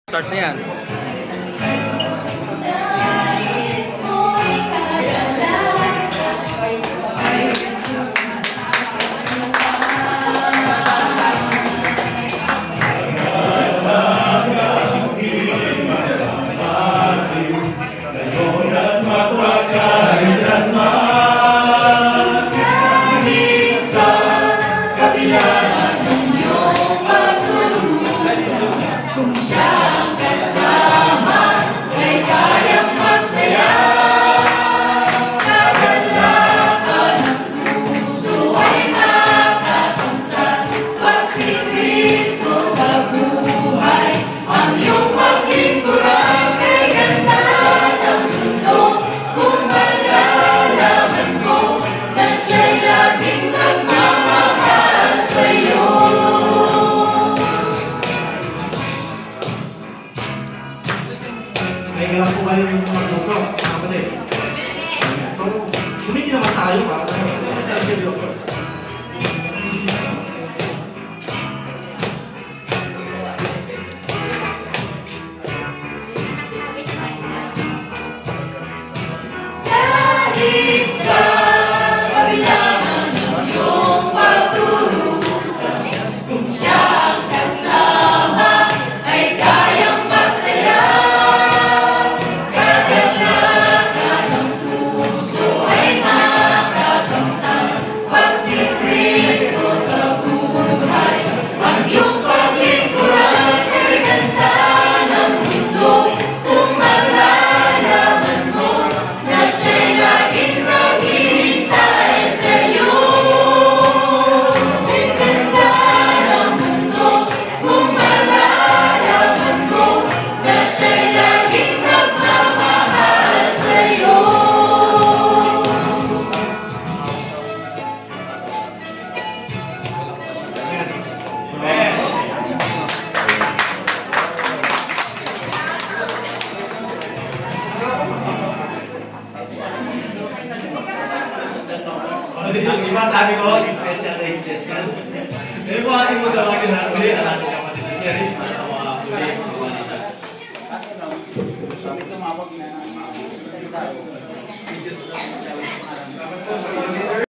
Start na yan. May galang po kayo yung mga puso, mga kapatid. So, sumiti naman tayo para sa seryoso. Kahit sa kabilangan ng iyong pagturusan, kung siya ang kasama ay kayang masaya. Diba sabi ko, special na special. Pero kung ating mo tawagin na ulit, ang ating kapatid si Sherry, sa mga ulit, sabi tumawag na